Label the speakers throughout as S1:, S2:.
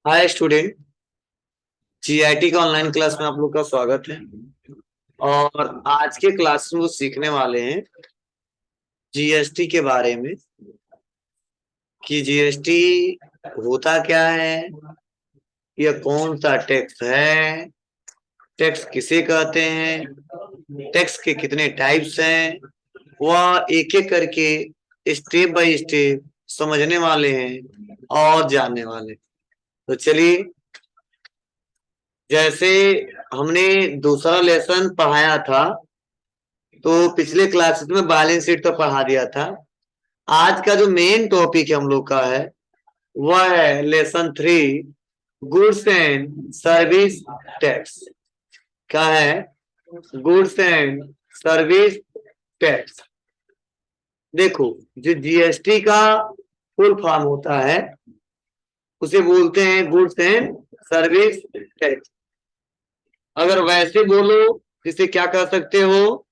S1: Hi student. GIT का online class में आप लोग का स्वागत है। और आज के क्लास में वो सीखने वाले हैं जीएसटी के बारे में कि जीएसटी होता क्या है, यह कौन सा टैक्स है, टैक्स किसे कहते हैं, टैक्स के कितने टाइप्स हैं। वह एक एक करके स्टेप बाय स्टेप समझने वाले हैं और जानने वाले। तो चलिए, जैसे हमने दूसरा लेसन पढ़ाया था तो पिछले क्लासेस में बैलेंस शीट तो पढ़ा दिया था। आज का जो मेन टॉपिक हम लोग का है वह है lesson 3, goods and service tax. क्या है? Goods and service tax. देखो, जो जीएसटी का फुल फॉर्म होता है उसे बोलते हैं गुड्स एंड सर्विस टैक्स। अगर वैसे बोलो इसे क्या कह सकते हो?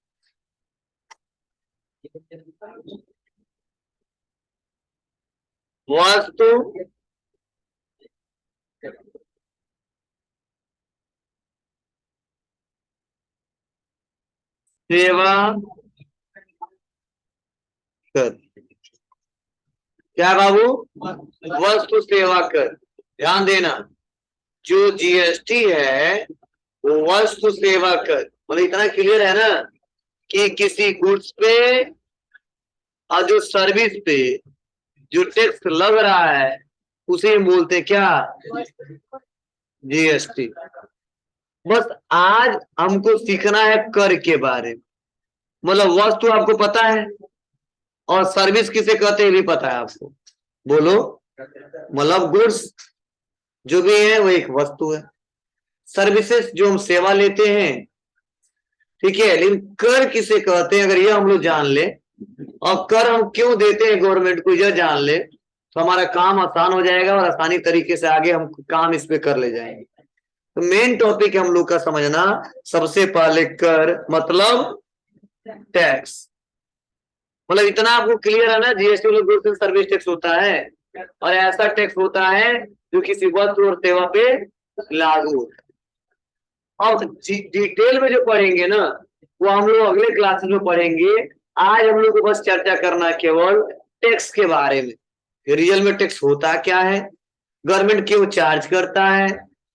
S1: वस्तु सेवा कर। क्या बाबू? वस्तु सेवा कर। ध्यान देना, जो जीएसटी है वो वस्तु सेवा कर, मतलब इतना क्लियर है ना कि किसी गुड्स पे और जो सर्विस पे जो टैक्स लग रहा है उसे हम बोलते हैं क्या? जीएसटी। बस आज हमको सीखना है कर के बारे में। मतलब वस्तु आपको पता है और सर्विस किसे कहते हैं भी पता है आपको। बोलो। मतलब गुड्स जो भी है वो एक वस्तु है, सर्विसेज जो हम सेवा लेते हैं, ठीक है। लेकिन कर किसे कहते हैं अगर ये हम लोग जान ले और कर हम क्यों देते हैं गवर्नमेंट को यह जान ले तो हमारा काम आसान हो जाएगा और आसानी तरीके से आगे हम काम इस पे कर ले जाएंगे। तो मेन टॉपिक हम लोग का समझना, सबसे पहले कर मतलब टैक्स। मतलब इतना आपको क्लियर है ना, जीएसटी मतलब गुड्स एंड सर्विस टैक्स होता है और ऐसा टैक्स होता है जो किसी वस्तु और सेवा पे लागू होता है। और डिटेल में जो पढ़ेंगे ना वो हम लोग अगले क्लासेस में पढ़ेंगे। आज हम लोग को बस चर्चा करना है केवल टैक्स के बारे में। रियल में टैक्स होता क्या है, गवर्नमेंट क्यों चार्ज करता है,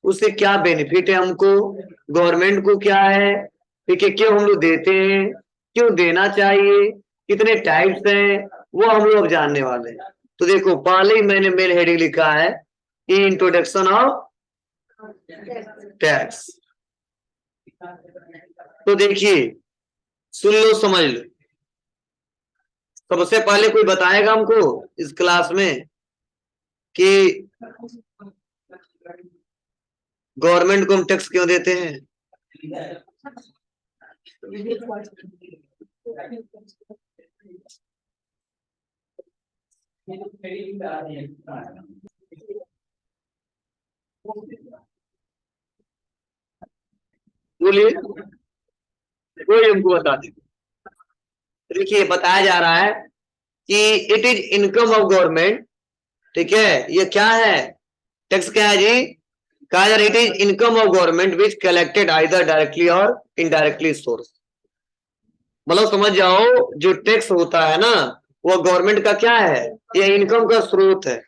S1: उससे क्या बेनिफिट है हमको, गवर्नमेंट को क्या है, ठीक है, क्यों हम लोग देते हैं, क्यों देना चाहिए, कितने टाइप्स हैं, वो हम लोग जानने वाले हैं। तो देखो, पहले ही मैंने मेन हेडिंग लिखा है इंट्रोडक्शन ऑफ टैक्स। तो देखिए, सुन लो समझ लो। सबसे पहले कोई बताएगा हमको इस क्लास में कि गवर्नमेंट को हम टैक्स क्यों देते हैं? बोलिए, कोई हमको बता दे। देखिए, बताया जा रहा है कि it is income of government. ठीक है, ये क्या है? टैक्स क्या है जी? कहा जा रहा है it is income of government which collected either directly और इनडायरेक्टली सोर्स। मतलब समझ जाओ, जो टैक्स होता है ना वो गवर्नमेंट का क्या है? ये इनकम का स्रोत है।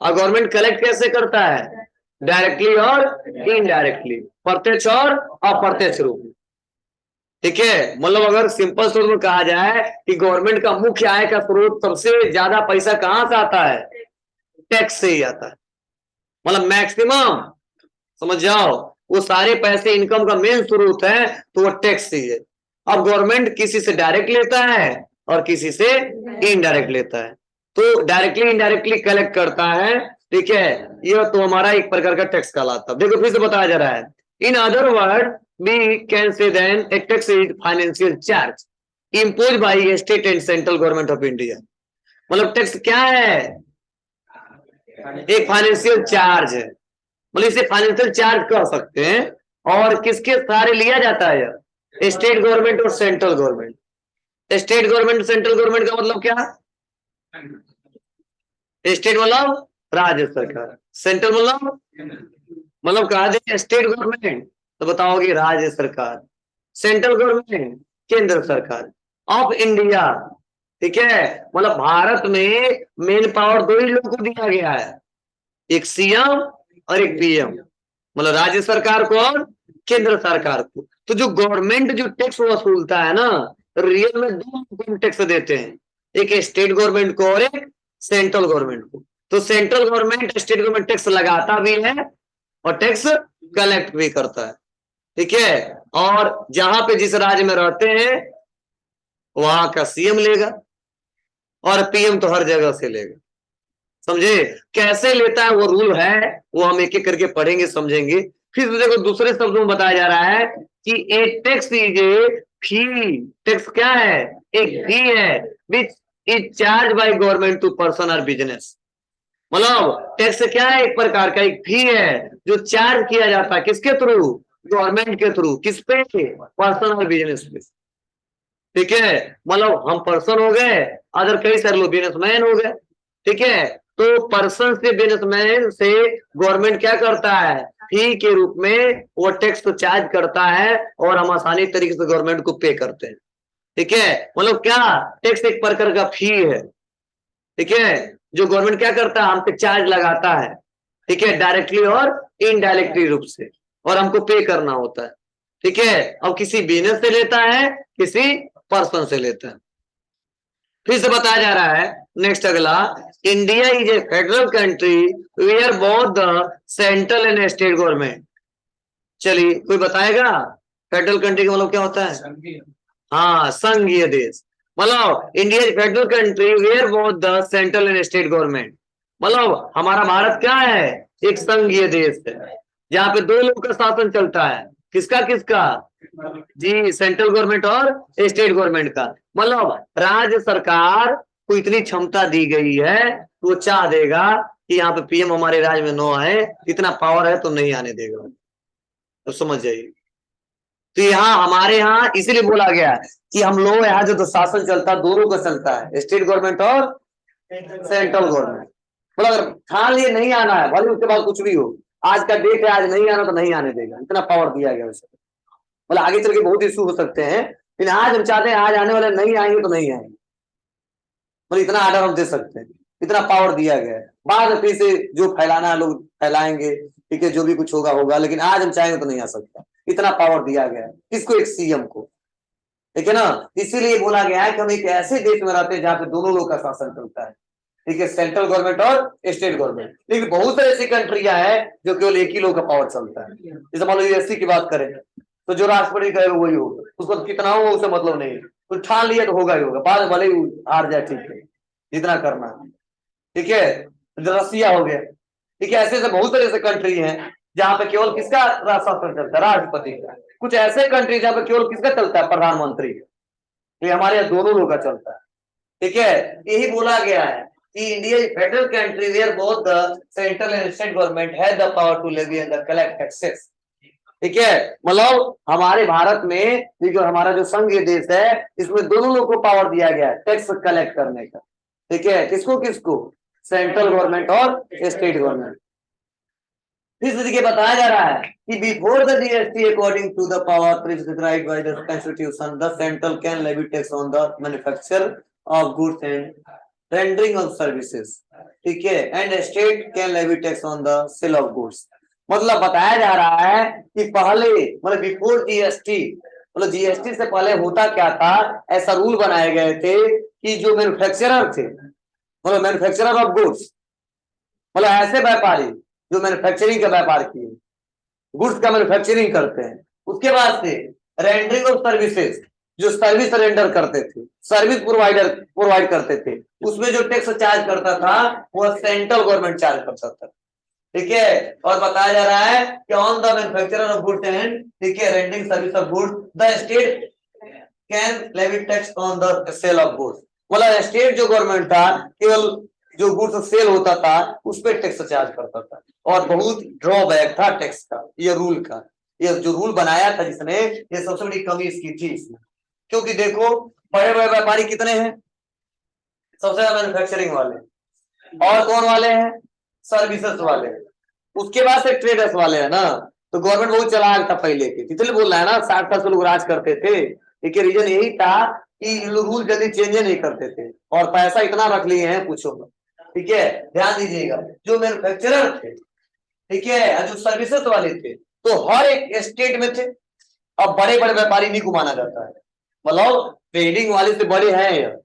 S1: और गवर्नमेंट कलेक्ट कैसे करता है? डायरेक्टली और इनडायरेक्टली, प्रत्यक्ष और अप्रत्यक्ष रूप में। ठीक है, मतलब अगर सिंपल शब्द में कहा जाए कि गवर्नमेंट का मुख्य आय का स्रोत, सबसे ज्यादा पैसा कहां से आता है? टैक्स से ही आता है। मतलब मैक्सिमम, समझ जाओ, वो सारे पैसे इनकम का मेन स्रोत है तो वो टैक्स से ही है। अब गवर्नमेंट किसी से डायरेक्ट लेता है और किसी से इनडायरेक्ट लेता है। तो डायरेक्टली इनडायरेक्टली कलेक्ट करता है, ठीक है, ये तो हमारा एक प्रकार का टैक्स कहलाता है। देखो फिर से बताया जा रहा है, in other word we can say then a tax is financial charge imposed by state and central government of India। मतलब टैक्स क्या है? एक फाइनेंशियल चार्ज है। मतलब इसे फाइनेंशियल चार्ज कह सकते हैं। और किसके सहारे लिया जाता है? स्टेट गवर्नमेंट और central government. State government central government का मतलब क्या? स्टेट मतलब राज्य सरकार सेंट्रल मतलब कहा दे स्टेट गवर्नमेंट, तो बताओगे राज्य सरकार। सेंट्रल गवर्नमेंट केंद्र सरकार ऑफ इंडिया। ठीक है, मतलब भारत में मेन पावर दो ही लोगों को दिया गया है, एक सीएम और एक पीएम, मतलब राज्य सरकार को और केंद्र सरकार को। तो जो गवर्नमेंट जो टैक्स वसूलता है ना, रियल में दो लोगों को टैक्स देते हैं, एक स्टेट गवर्नमेंट को और एक सेंट्रल गवर्नमेंट को। तो central government state government tax लगाता भी है और टैक्स कलेक्ट भी करता है। ठीक है, और जहां पे जिस राज्य में रहते हैं वहां का सीएम लेगा और पीएम तो हर जगह से लेगा। समझे कैसे लेता है, वो रूल है, वो हम एक एक करके पढ़ेंगे समझेंगे। फिर देखो दूसरे शब्दों में बताया जा रहा है कि एक tax is a fee. Tax क्या है? एक फी है which is charge by government to person और बिजनेस। मतलब टैक्स क्या है? एक प्रकार का एक फी है जो चार्ज किया जाता है किसके थ्रू? गवर्नमेंट के थ्रू। किस पे? पर्सन और बिजनेस पे। ठीक है, मतलब हम पर्सन हो गए, अदर कई सारे लोग बिजनेसमैन हो गए। ठीक है, तो पर्सन से बिजनेसमैन से गवर्नमेंट क्या करता है? फी के रूप में वो टैक्स तो चार्ज करता है और हम आसानी तरीके से गवर्नमेंट को पे करते हैं। ठीक है, मतलब क्या टैक्स एक प्रकार का फी है। ठीक है, जो गवर्नमेंट क्या करता है? हम पे चार्ज लगाता है। ठीक है, डायरेक्टली और इनडायरेक्टली रूप से, और हमको पे करना होता है। ठीक है, अब किसी बिजनेस से लेता है, किसी पर्सन से लेता है। फिर से बताया जा रहा है नेक्स्ट अगला, India is a federal country where both the central and state government. चलिए कोई बताएगा फेडरल कंट्री का मतलब क्या होता है? हाँ, संघीय देश। मतलब India is federal country where both the central and state government. मतलब हमारा भारत क्या है? एक संघीय देश है जहाँ पे दो लोग का शासन चलता है। किसका किसका? जी, सेंट्रल गवर्नमेंट और स्टेट गवर्नमेंट का। मतलब राज्य सरकार को इतनी क्षमता दी गई है, वो चाह देगा कि यहाँ पे पीएम हमारे राज्य में नो आए, इतना पावर है तो नहीं आने देगा। तो समझ जाइए, तो यहाँ हमारे यहाँ इसीलिए बोला गया कि हम लोग यहाँ जो तो शासन चलता है दोनों का चलता है, स्टेट गवर्नमेंट और सेंट्रल गवर्नमेंट। मतलब अगर ठान लिए नहीं आना है, भले उसके बाद कुछ भी हो, आज का डेट है, आज नहीं आना तो नहीं आने देगा, इतना पावर दिया गया वैसे। मतलब आगे चल के बहुत इशू हो सकते हैं, लेकिन आज हम चाहते हैं आज आने वाले नहीं आएंगे तो नहीं आएंगे, मतलब इतना आर्डर हम दे सकते हैं, इतना पावर दिया गया है। बाद में फिर से जो फैलाना है लोग फैलाएंगे, ठीक है, जो भी कुछ होगा होगा, लेकिन आज हम चाहेंगे तो नहीं आ सकता, इतना पावर दिया गया है। किसको? एक सीएम को। ठीक है ना, इसीलिए बोला गया है कि हम एक ऐसे देश में रहते हैं जहां पे दोनों लोग का शासन चलता है। ठीक है, सेंट्रल गवर्नमेंट और स्टेट गवर्नमेंट। लेकिन बहुत सारी ऐसी कंट्रियां हैं जो केवल एक ही लोग का पावर चलता है। जैसे मान लो यूएससी की बात करें तो जो राष्ट्रपति कहेगा वही होगा, उसको कितना हो उसे मतलब नहीं, तो ठान लिया तो होगा ही होगा, बाद भले ही हार जाए, ठीक है, जितना करना है। ठीक है, रसिया हो गया। ठीक है, ऐसे ऐसे बहुत सारे ऐसे कंट्री हैं जहां पे केवल किसका शासन चलता है? राष्ट्रपति का। कुछ ऐसे कंट्री जहां पे केवल किसका चलता है? प्रधानमंत्री। तो हमारे यहाँ दोनों लोग का चलता है। ठीक है, यही बोला गया है कि India is federal country where both the central and state government have the power to levy and collect taxes. ठीक है, मतलब हमारे भारत में ये जो हमारा जो संघीय देश है, इसमें दोनों लोग को पावर दिया गया है टैक्स कलेक्ट करने का। ठीक है, किसको किसको? सेंट्रल गवर्नमेंट और स्टेट गवर्नमेंट। फिर देखिए बताया जा रहा है कि before the GST according to the power prescribed by the constitution the central can levy tax on the manufacture of goods and rendering of services. ठीक है, and state can levy tax on the sale of goods. मतलब बताया जा रहा है कि पहले मतलब बिफोर जीएसटी, मतलब जीएसटी से पहले होता क्या था, ऐसा रूल बनाए गए थे कि जो मैन्युफैक्चरर थे, मतलब मैन्युफैक्चरर ऑफ गुड्स, मतलब ऐसे व्यापारी जो मैन्युफैक्चरिंग का व्यापार किए, गुड्स का मैन्युफैक्चरिंग करते हैं, उसके बाद से रेंडरिंग ऑफ सर्विसेज, जो सर्विस रेंडर करते थे, सर्विस प्रोवाइड करते थे, उसमें जो टैक्स चार्ज करता था वो सेंट्रल गवर्नमेंट चार्ज करता था। ठीक है, और बताया जा रहा है कि on the manufacturer of goods and, ठीक है, rendering service of goods the state can levy tax on the sale of goods. मतलब स्टेट जो गवर्नमेंट था केवल जो गुड्स सेल होता था उस पर टैक्स चार्ज करता था, और बहुत ड्रॉबैक था टैक्स का, ये रूल का, ये जो रूल बनाया था जिसने, ये सबसे बड़ी कमी इसकी थी इसमें। क्योंकि देखो बड़े बड़े व्यापारी कितने हैं? सबसे ज्यादा मैन्युफैक्चरिंग वाले, और कौन वाले हैं? सर्विसेज वाले, उसके बाद से ट्रेडर्स वाले है ना। तो गवर्नमेंट बहुत चालाक था पहले के, इसलिए बोल रहा है ना 60 साल से लोग राज करते थे। एक रीजन यही था कि रूल जल्दी चेंज नहीं करते थे और पैसा इतना रख लिए हैं पूछो मत। ठीक है, ध्यान दीजिएगा, जो मैन्युफैक्चरर थे, ठीक है, जो सर्विसेज वाले थे, तो हर एक स्टेट में थे। अब बड़े बड़े व्यापारी नहीं घुमाना जाता है, मतलब ट्रेडिंग वाले से बड़े हैं,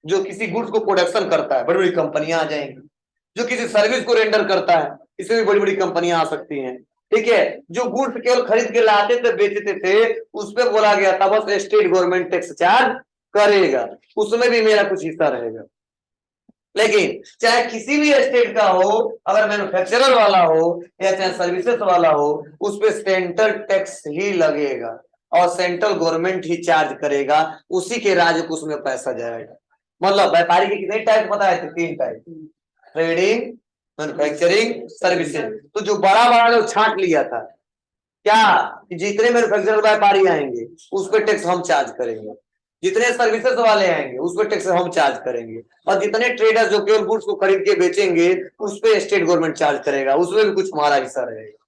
S1: जो किसी गुड्स को प्रोडक्शन करता है, बड़ी बड़ी कंपनियां आ जाएंगी। जो किसी सर्विस को रेंडर करता है, इसमें भी बड़ी बड़ी कंपनियां आ सकती हैं। ठीक है, जो गुड्स केवल खरीद के लाते थे बेचते थे, उस पर बोला गया था बस स्टेट गवर्नमेंट टैक्स चार्ज करेगा, उसमें भी मेरा कुछ हिस्सा रहेगा। लेकिन चाहे किसी भी स्टेट का हो, अगर मैन्युफैक्चरर वाला हो या चाहे सर्विसेज वाला हो, उस पर सेंट्रल टैक्स ही लगेगा और सेंट्रल गवर्नमेंट ही चार्ज करेगा, उसी के राज्य को उसमें पैसा जाएगा। मतलब व्यापारी के कितने टाइप बताए थे? 3 टाइप, ट्रेडिंग, मैन्युफैक्चरिंग, सर्विसेज। तो जो बड़ा बड़ा जो छांट लिया था क्या, जितने मैन्युफैक्चरर व्यापारी आएंगे उस पर टैक्स हम चार्ज करेंगे, जितने सर्विसेज वाले आएंगे उस पर टैक्स हम चार्ज करेंगे, और जितने ट्रेडर्स जो केवल गुड्स को खरीद के बेचेंगे उस पर स्टेट गवर्नमेंट चार्ज करेगा, उसमें भी कुछ हमारा हिस्सा रहेगा।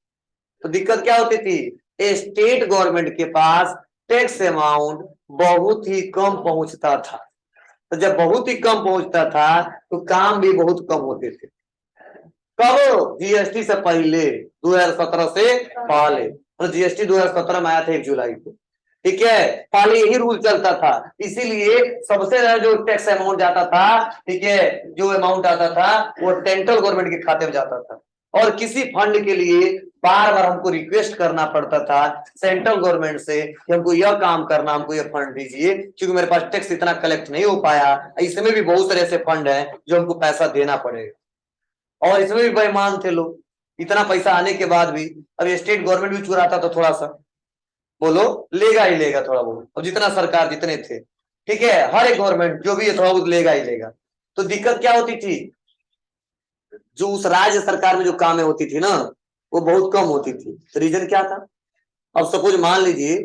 S1: तो दिक्कत क्या होती थी? स्टेट गवर्नमेंट के पास टैक्स अमाउंट बहुत ही कम पहुंचता था। तो जब बहुत ही कम पहुंचता था तो काम भी बहुत कम होते थे। कब? जीएसटी से पहले, 2017 से पहले। तो जीएसटी 2017 में आया था 1 जुलाई को। ठीक है, पहले यही रूल चलता था, इसीलिए सबसे ज्यादा जो टैक्स अमाउंट जाता था, ठीक है, जो अमाउंट आता था वो सेंट्रल गवर्नमेंट के खाते में जाता था। और किसी फंड के लिए बार बार हमको रिक्वेस्ट करना पड़ता था सेंट्रल गवर्नमेंट से कि हमको यह काम करना, हमको यह फंड दीजिए, क्योंकि मेरे पास टैक्स इतना कलेक्ट नहीं हो पाया। इसमें भी बहुत सारे ऐसे फंड है जो हमको पैसा देना पड़ेगा, और इसमें भी बेईमान थे लोग, इतना पैसा आने के बाद भी। अब स्टेट गवर्नमेंट भी चुराता तो थोड़ा सा, बोलो, लेगा ही लेगा थोड़ा बहुत, और जितना सरकार जितने थे, ठीक है, हर एक गवर्नमेंट जो भी है थोड़ा बहुत लेगा ही लेगा। तो दिक्कत क्या होती थी? जो उस राज्य सरकार में जो कामें होती थी ना, वो बहुत कम होती थी। तो रीजन क्या था? अब सपोज मान लीजिए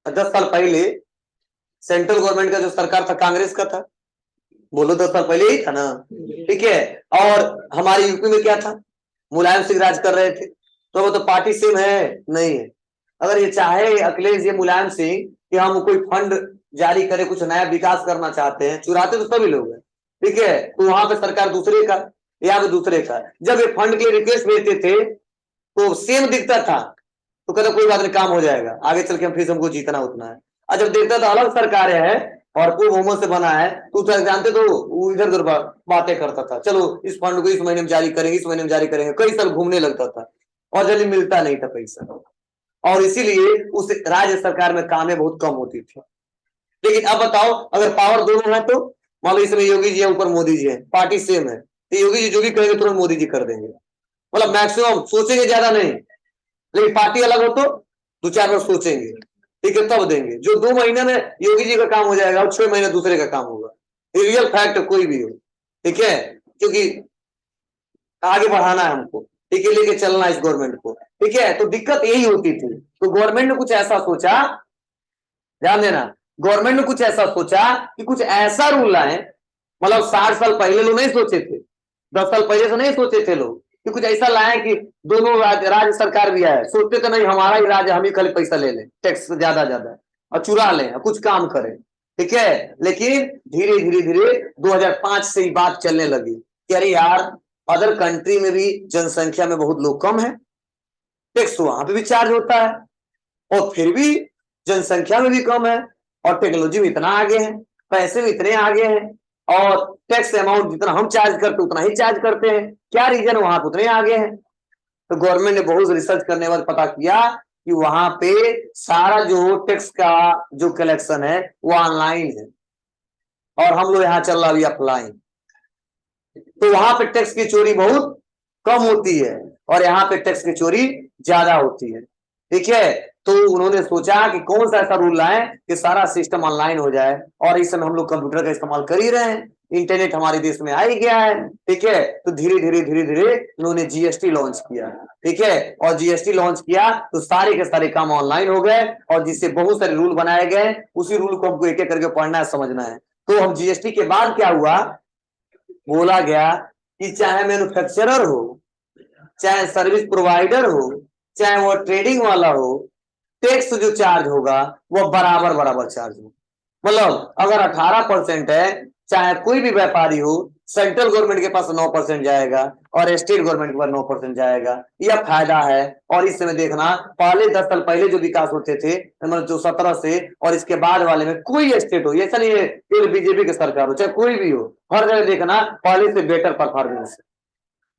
S1: 10 साल पहले सेंट्रल गवर्नमेंट का जो सरकार था कांग्रेस का था, बोलो 10 साल पहले ही था ना, ठीक है। और हमारे यूपी में क्या था? मुलायम सिंह राज कर रहे थे, तो वो तो पार्टी सेम है नहीं है। अगर ये चाहे अखिलेश, ये मुलायम सिंह कि हम कोई फंड जारी करे, कुछ नया विकास करना चाहते हैं, चुराते तो सभी लोग हैं, ठीक है, तो वहां पे सरकार दूसरे का, यहाँ पे दूसरे का। जब ये फंड के लिए रिक्वेस्ट भेजते थे तो सेम दिखता था, तो कहता कोई बात नहीं, काम हो जाएगा, आगे चल के हम फिर हमको जीतना उतना है। और जब देखता था अलग सरकार है और पूर्ण बहुमत से बना है, तो जानते तो वो इधर उधर बातें करता था, चलो इस फंड को इस महीने में जारी करेंगे, इस महीने में जारी करेंगे, कई साल घूमने लगता था और जल्दी मिलता नहीं था पैसा, और इसीलिए उस राज्य सरकार में कामें बहुत कम होती थी। लेकिन अब बताओ, अगर पावर दोनों है तो मान लो इसमें योगी जी है, ऊपर मोदी जी है, पार्टी सेम है, तो योगी जी जो भी कहेंगे तुरंत मोदी जी कर देंगे, मतलब मैक्सिमम सोचेंगे, ज्यादा नहीं। लेकिन पार्टी अलग हो तो 2-4 बार सोचेंगे, ठीक है, तब देंगे। जो 2 महीने में योगी जी का काम हो जाएगा और 6 महीने दूसरे का काम होगा, ये रियल फैक्ट कोई भी हो, ठीक है, क्योंकि आगे बढ़ाना है हमको, ठीक है, लेके चलना इस गवर्नमेंट को, ठीक है। तो दिक्कत यही होती थी। तो गवर्नमेंट ने कुछ ऐसा सोचा, ध्यान देना, गवर्नमेंट ने कुछ ऐसा सोचा कि कुछ ऐसा रूल लाए, मतलब 60 साल पहले लोग नहीं सोचे थे, 10 साल पहले से नहीं सोचे थे लोग, कि कुछ ऐसा लाए कि दोनों राज्य सरकार भी आए, सोचते तो नहीं हमारा ही राज्य, हम ही खाली पैसा ले लें, टैक्स ज्यादा ज्यादा और चुरा लें और कुछ काम करें, ठीक है। लेकिन धीरे धीरे धीरे 2005 से ही बात चलने लगी कि अरे यार, अदर कंट्री में भी जनसंख्या में बहुत लोग कम है, टैक्स वहां पे भी चार्ज होता है, और फिर भी जनसंख्या में भी कम है, और टेक्नोलॉजी में इतना आगे है, पैसे में इतने आगे हैं, और टैक्स अमाउंट जितना हम चार्ज करते उतना ही चार्ज करते हैं, क्या रीजन वहां पे उतने आगे हैं। तो गवर्नमेंट ने बहुत रिसर्च करने के बाद पता किया कि वहां पे सारा जो टैक्स का जो कलेक्शन है वो ऑनलाइन है, और हम लोग यहाँ चल रहा अभी ऑफलाइन। तो वहां पे टैक्स की चोरी बहुत कम होती है और यहाँ पे टैक्स की चोरी ज्यादा होती है, ठीक है। तो उन्होंने सोचा कि कौन सा ऐसा रूल लाए कि सारा सिस्टम ऑनलाइन हो जाए, और इस समय हम लोग कंप्यूटर का इस्तेमाल कर ही रहे हैं, इंटरनेट हमारे देश में आ ही गया है, ठीक है। तो धीरे धीरे धीरे धीरे उन्होंने जीएसटी लॉन्च किया, ठीक है, और जीएसटी लॉन्च किया तो सारे के सारे काम ऑनलाइन हो गए, और जिससे बहुत सारे रूल बनाए गए, उसी रूल को हमको एक एक करके पढ़ना है, समझना है। तो हम जीएसटी के बाद क्या हुआ, बोला गया कि चाहे मैन्युफैक्चरर हो, चाहे सर्विस प्रोवाइडर हो, चाहे वो ट्रेडिंग वाला हो, टैक्स जो चार्ज होगा वो बराबर बराबर चार्ज होगा। मतलब अगर 18% है, चाहे कोई भी व्यापारी हो, सेंट्रल गवर्नमेंट के पास 9% जाएगा और स्टेट गवर्नमेंट के पास 9% जाएगा। यह फायदा है। और इस समय देखना, पहले 10 साल पहले जो विकास होते थे, मतलब जो 17 से और इसके बाद वाले में कोई स्टेट हो, ऐसा नहीं है केवल बीजेपी की सरकार हो, चाहे कोई भी हो, हर जगह देखना पहले से बेटर परफॉर्मेंस।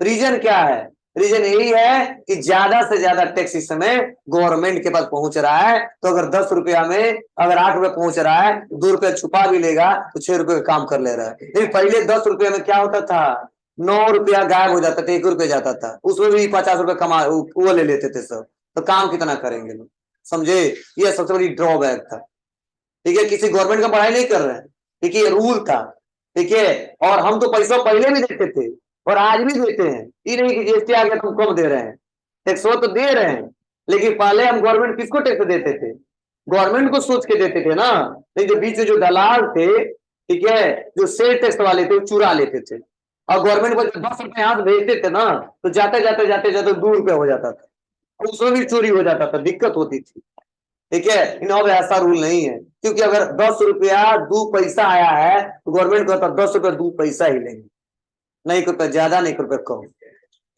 S1: रीजन क्या है? रीजन यही है कि ज्यादा से ज्यादा टैक्स इस समय गवर्नमेंट के पास पहुंच रहा है। तो अगर 10 रुपया में अगर 8 रुपए पहुंच रहा है, 2 रुपया छुपा भी लेगा तो 6 रुपए का काम कर ले रहा है। लेकिन पहले 10 रुपये में क्या होता था, 9 रुपया गायब हो जाता था, 1 रुपया जाता था, उसमें भी 50 रुपए कमा वो ले लेते थे सब। तो काम कितना करेंगे लोग, समझे? ये सबसे बड़ी ड्रॉबैक था। ठीक है, किसी गवर्नमेंट का पढ़ाई नहीं कर रहे हैं, ठीक है, ये रूल था। ठीक है, और हम तो पैसा पहले भी देते थे और आज भी देते हैं। ये नहीं कि जीएसटी आ गया तो हम कम दे रहे हैं, टैक्स वो तो दे रहे हैं। लेकिन पहले हम गवर्नमेंट किसको टैक्स देते थे? गवर्नमेंट को सोच के देते थे ना। नहीं, जो बीच में जो दलाल थे, ठीक है, जो सेल टैक्स वाले थे, वो चुरा लेते थे। और गवर्नमेंट को 10 रुपए हाथ भेजते थे ना, तो जाते जाते जाते जाते 2 रुपए हो जाता था, उसमें भी चोरी हो जाता था, दिक्कत होती थी। ठीक है, इन अब ऐसा रूल नहीं है, क्योंकि अगर 10 रुपया 2 पैसा आया है तो गवर्नमेंट कहता 10 रुपया 2 पैसा ही लेंगे, नहीं कोई रुपया ज्यादा, नहीं कोई रुपया कम,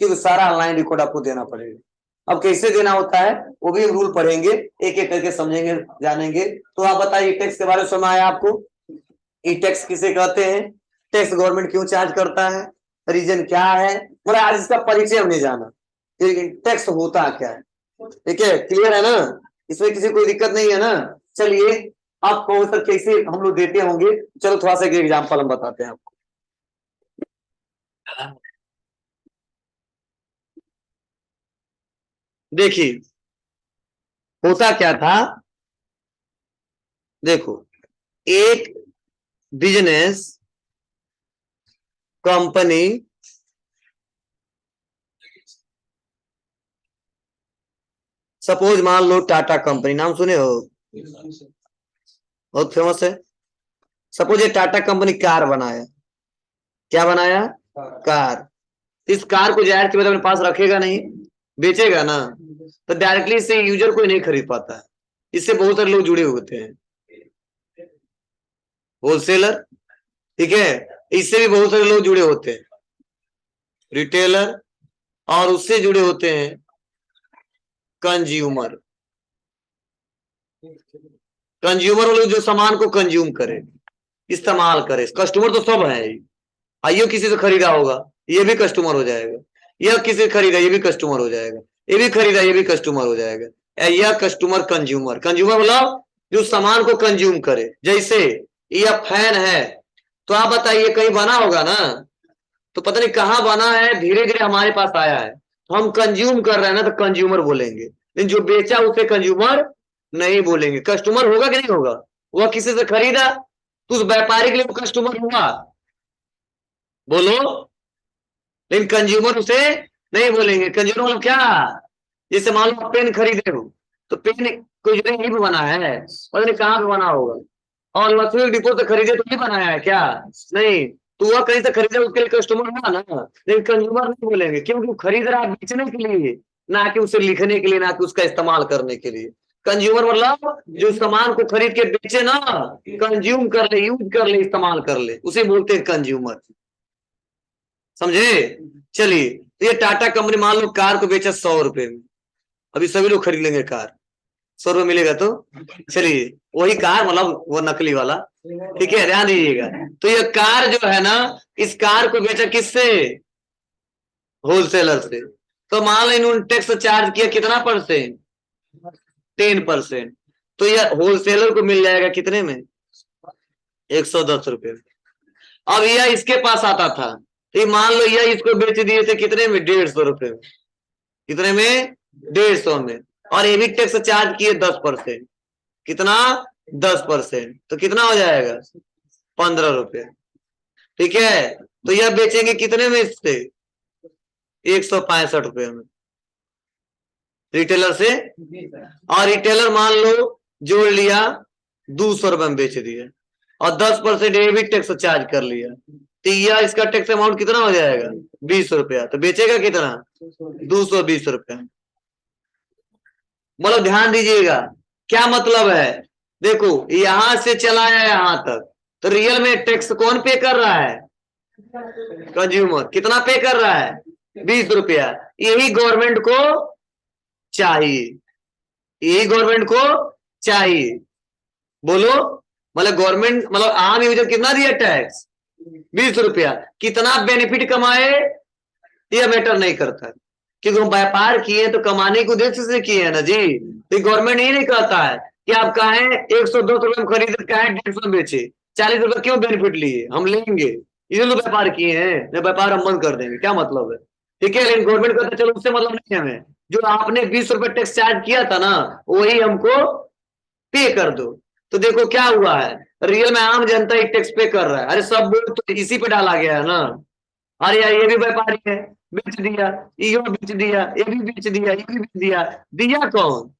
S1: क्योंकि सारा ऑनलाइन रिकॉर्ड आपको देना पड़ेगा। अब कैसे देना होता है वो भी हम रूल पढ़ेंगे, एक एक करके समझेंगे, जानेंगे। तो आप बताइए, टैक्स के बारे में समझ आया आपको? ई टैक्स किसे कहते हैं, टैक्स गवर्नमेंट क्यों चार्ज करता है, रीजन क्या है, मतलब आज इसका परिचय हमने जाना, टैक्स होता क्या है। ठीक है, क्लियर है ना? इसमें किसी कोई दिक्कत नहीं है ना? चलिए, आप कौन सा कैसे हम लोग देते होंगे, चलो थोड़ा सा एक एग्जाम्पल हम बताते हैं आपको। देखिए, होता क्या था, देखो, एक बिजनेस कंपनी सपोज मान लो टाटा कंपनी, नाम सुने हो, बहुत फेमस है। सपोज ये टाटा कंपनी कार बनाया, क्या बनाया, कार। इस कार को जाहिर सी बात अपने पास रखेगा नहीं, बेचेगा ना, तो डायरेक्टली इससे यूजर कोई नहीं खरीद पाता है। इससे बहुत सारे लोग जुड़े होते हैं, होलसेलर, ठीक है, इससे भी बहुत सारे लोग जुड़े होते हैं, रिटेलर, और उससे जुड़े होते हैं कंज्यूमर। कंज्यूमर वाले जो सामान को कंज्यूम करे, इस्तेमाल करे, कस्टमर तो सब है। आइयो किसी से खरीदा होगा, ये भी कस्टमर हो जाएगा, यह किसी से खरीदा, ये भी कस्टमर हो जाएगा, ये भी खरीदा, ये भी कस्टमर हो जाएगा। यह कस्टमर, कंज्यूमर, कंज्यूमर मतलब जो सामान को कंज्यूम करे। जैसे यह फैन है, तो आप बताइए कहीं बना होगा ना, तो पता नहीं कहाँ बना है, धीरे धीरे हमारे पास आया है, तो हम कंज्यूम कर रहे हैं ना, तो कंज्यूमर बोलेंगे। लेकिन जो बेचा उसे कंज्यूमर नहीं बोलेंगे। कस्टमर होगा कि नहीं होगा? वह किसी से खरीदा तो उस व्यापारी के लिए वो कस्टमर हुआ, बोलो। लेकिन कंज्यूमर उसे नहीं बोलेंगे। कंज्यूमर मतलब क्या, जैसे मान लो पेन खरीदे हो, तो पेन कोई नहीं भी बना है, पता नहीं कहाँ पे बना होगा, और लक्ष्मी डिपो से खरीदे तो नहीं बनाया है क्या, नहीं, तो वह कहीं से खरीदे उसके लिए कस्टमर हुआ ना। लेकिन कंज्यूमर नहीं बोलेंगे, क्योंकि वो खरीद रहा है बेचने के लिए, ना कि उसे लिखने के लिए, ना कि उसका इस्तेमाल करने के लिए। कंज्यूमर मतलब जो सामान को खरीद के बेचे ना, कंज्यूम कर ले, यूज कर ले, इस्तेमाल कर ले, उसे बोलते हैं कंज्यूमर। समझे? चलिए, तो ये टाटा कंपनी मान लो कार को बेचा 100 रुपए में, अभी सभी लोग खरीद लेंगे कार, 100 रुपए मिलेगा तो। चलिए, वही कार मतलब वो नकली वाला, ठीक है, ध्यान दीजिएगा। तो ये कार जो है ना, इस कार को बेचा किससे, होलसेलर से। तो मान लो इन्होंने टैक्स चार्ज किया कितना परसेंट, 10%। तो यह होलसेलर को मिल जाएगा कितने में, 110 रुपए में। अब यह इसके पास आता था, तो मान लो यह इसको बेच दिए थे कितने में, 150 रुपए में। कितने में, 150 में। और ये भी टैक्स चार्ज किए 10%, कितना, 10%, तो कितना हो जाएगा, 15 रुपए। ठीक है, तो यह बेचेंगे कितने में इससे, 165 रुपए में रिटेलर से। और रिटेलर मान लो जोड़ लिया 200 रुपए में बेच दिया, और 10% ये भी टैक्स चार्ज कर लिया, तो यह इसका टैक्स अमाउंट कितना हो जाएगा? 20 रुपया। तो बेचेगा कितना? 220 रुपया। मतलब ध्यान दीजिएगा क्या मतलब है। देखो यहां से चला आया यहां तक, तो रियल में टैक्स कौन पे कर रहा है? कंज्यूमर। कितना पे कर रहा है? 20 रुपया। यही गवर्नमेंट को चाहिए, यही गवर्नमेंट को चाहिए। बोलो, मतलब गवर्नमेंट, मतलब आम यूजर कितना दिया टैक्स? 20 रुपया। कितना बेनिफिट कमाए यह मैटर नहीं करता, क्योंकि हम व्यापार किए तो कमाने के उद्देश्य से किए हैं ना जी। तो गवर्नमेंट ये नहीं कहता है कि आप कहें 100-200 रुपए में खरीदे, कहें 150 में बेचे, 40 रुपए क्यों बेनिफिट लिए, हम लेंगे, इसलिए तो व्यापार किए हैं। जब व्यापार हम बंद कर देंगे क्या मतलब है? ठीक है, लेकिन गवर्नमेंट कहता है चलो उससे मतलब नहीं है हमें, जो आपने 20 रुपए टैक्स चार्ज किया था ना वही हमको पे कर दो। तो देखो क्या हुआ है, रियल में आम जनता ही टैक्स पे कर रहा है। अरे सब बोझ तो इसी पे डाला गया है ना। अरे यार ये भी व्यापारी है, बेच दिया, ये बेच दिया, ये भी बेच दिया, ये भी बेच दिया, दिया कौन?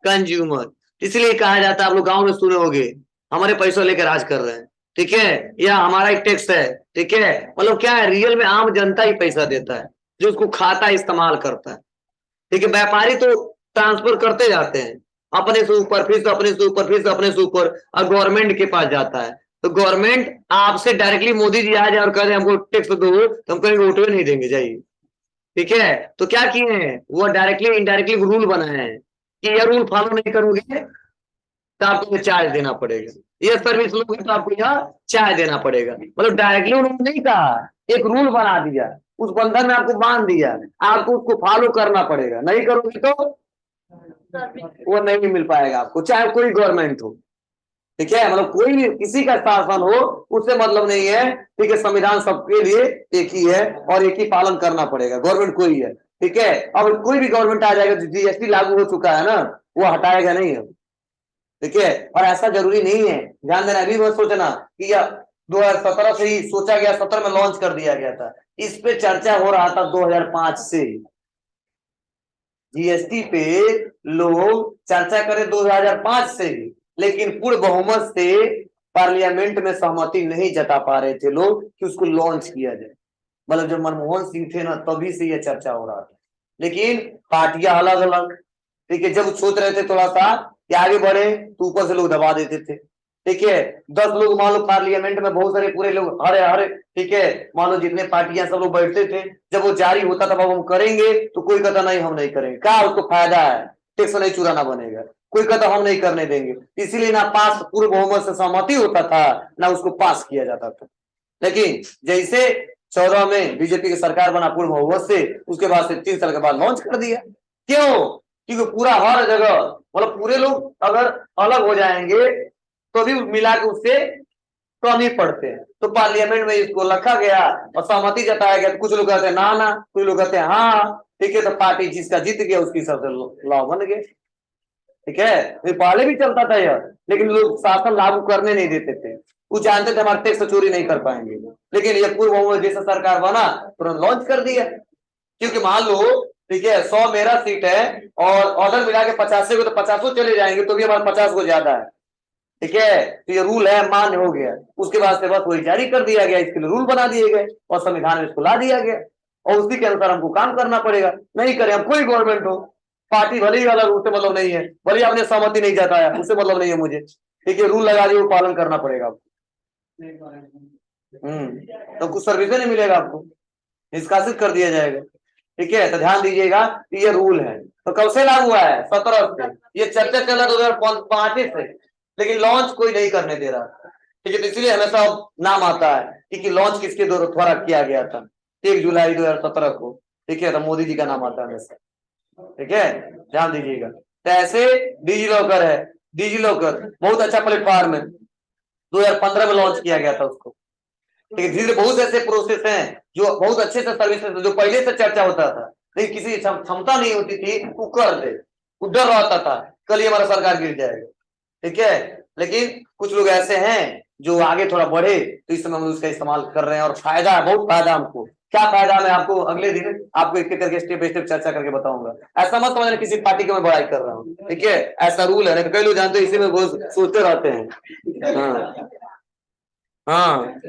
S1: कंज्यूमर। इसलिए कहा जाता है, आप लोग गांव में सुने होंगे, हमारे पैसों लेकर राज कर रहे हैं। ठीक है, यह हमारा एक टैक्स है। ठीक है, मतलब क्या है, रियल में आम जनता ही पैसा देता है, जो उसको खाता है, इस्तेमाल करता है। ठीक है, व्यापारी तो ट्रांसफर करते जाते हैं अपने से ऊपर, फिर से अपने से ऊपर, फिर से अपने से ऊपर, और गवर्नमेंट के पास जाता है। तो गवर्नमेंट आपसे डायरेक्टली मोदी जी आ जाए और कह दे हमको टैक्स दो, तो हम कहेंगे वोट नहीं देंगे, जाइए। ठीक है, तो क्या किए हैं, वो डायरेक्टली इनडायरेक्टली रूल बनाए हैं कि ये रूल फॉलो नहीं करोगे तो आपको ये चार्ज देना पड़ेगा, ये सर्विस लोगे तो आपको यह चार्ज देना पड़ेगा। मतलब डायरेक्टली उन्होंने नहीं कहा, एक रूल बना दिया, उस बंधन में आपको बांध दिया, आपको उसको फॉलो करना पड़ेगा, नहीं करोगे तो वो नहीं मिल पाएगा आपको, चाहे कोई गवर्नमेंट हो। ठीक है, मतलब कोई भी किसी का शासन हो उससे मतलब नहीं है। ठीक है, संविधान सबके लिए एक ही है और एक ही पालन करना पड़ेगा, गवर्नमेंट कोई है। ठीक है, अब कोई भी गवर्नमेंट आ जाएगा, जीएसटी लागू हो चुका है ना, वो हटाएगा नहीं है। ठीक है, और ऐसा जरूरी नहीं है, ध्यान देना, अभी मत सोचना कि यह 2017 से ही सोचा गया, 17 में लॉन्च कर दिया गया था। इस पे चर्चा हो रहा था 2005 से, जीएसटी पे लोग चर्चा करें 2005 से ही, लेकिन पूर्ण बहुमत से पार्लियामेंट में सहमति नहीं जता पा रहे थे लोग कि उसको लॉन्च किया जाए। मतलब जब मनमोहन सिंह थे ना तभी से यह चर्चा हो रहा था, लेकिन पार्टियां अलग अलग। ठीक है, जब सोच रहे थे थोड़ा सा कि आगे बढ़े तो ऊपर से लोग दबा देते थे। ठीक है, 10 लोग मान लो पार्लियामेंट में, बहुत सारे पूरे लोग, हरे हरे, ठीक है, मान लो जितने पार्टियां सब लोग बैठते थे, जब वो जारी होता था हम करेंगे, तो कोई कहता नहीं हम नहीं करेंगे, क्या उसको फायदा है, टैक्स नहीं चुराना बनेगा, कोई कहता हम नहीं करने देंगे। इसीलिए ना पास पूर्व बहुमत से सहमति होता था, ना उसको पास किया जाता था। लेकिन जैसे 14 में बीजेपी की सरकार बना पूर्व बहुमत से, उसके बाद से 3 साल के बाद लॉन्च कर दिया। क्यों? क्योंकि पूरा हर जगह, मतलब पूरे लोग अगर अलग हो जाएंगे तो भी मिला के उससे कम ही पड़ते हैं। तो पार्लियामेंट में इसको रखा गया और सहमति जताया गया। तो कुछ लोग कहते हैं ना ना, कुछ लोग कहते हैं हाँ। ठीक है, तो पार्टी जिसका जीत गया उसकी हिसाब से लॉ बन गए। ठीक है, तो पहले भी चलता था यह, लेकिन लोग शासन लागू करने नहीं देते थे, वो जानते थे हमारे टैक्स चोरी नहीं कर पाएंगे। लेकिन ये पूर्व बहुमत जैसा सरकार बना तुरंत लॉन्च कर दिया। क्योंकि मान लो, ठीक है, 100 मेरा सीट है और ऑर्डर मिला के 50 को, तो 50 चले जाएंगे तो भी हमारे 50 को ज्यादा है। ठीक है, तो ये रूल है, मान्य हो गया। उसके बाद से बस वही जारी कर दिया गया, इसके लिए रूल बना दिए गए और संविधान में इसको ला दिया गया, और उसी के अनुसार हमको काम करना पड़ेगा। नहीं करें, हम कोई गवर्नमेंट हो, पार्टी भले ही अलग, उससे मतलब नहीं है, भले आपने सहमति नहीं जताया, उससे मतलब नहीं है मुझे। ठीक है, रूल लगा दिए, वो पालन करना पड़ेगा आपको। तो कुछ सर्विस नहीं मिलेगा आपको, निष्कासित कर दिया जाएगा। ठीक है, तो ध्यान दीजिएगा ये रूल है। तो कब से लागू हुआ है? 17 से। ये चर्चा चल रहा 2005 से, लेकिन लॉन्च कोई नहीं करने दे रहा। ठीक है, तो इसलिए हमेशा नाम आता है कि लॉन्च किसके द्वारा किया गया था, 1 जुलाई 2017 को। ठीक है, तो मोदी जी का नाम आता है हमेशा। ठीक है, ध्यान दीजिएगा। तो ऐसे डिजी लॉकर है, डिजी लॉकर बहुत अच्छा प्लेटफॉर्म है, 2015 में लॉन्च किया गया था उसको। ठीक है, धीरे बहुत ऐसे प्रोसेस हैं जो बहुत अच्छे से सर्विसेज, जो पहले से चर्चा होता था लेकिन किसी क्षमता नहीं होती थी, वो कर दे, वो डर रहता था कल ये हमारा सरकार गिर जाएगा। ठीक है, लेकिन कुछ लोग ऐसे हैं जो आगे थोड़ा बढ़े, तो इस समय हम उसका इस्तेमाल कर रहे हैं और फायदा है, बहुत फायदा हमको। क्या फायदा, मैं आपको अगले दिन आपको एक करके स्टेप बाय स्टेप चर्चा करके बताऊंगा। ऐसा मत समझना किसी पार्टी की मैं बड़ाई कर रहा हूँ। ठीक है, ऐसा रूल है, कई लोग जानते हैं, इसी में बहुत सोचते रहते हैं। हाँ हाँ।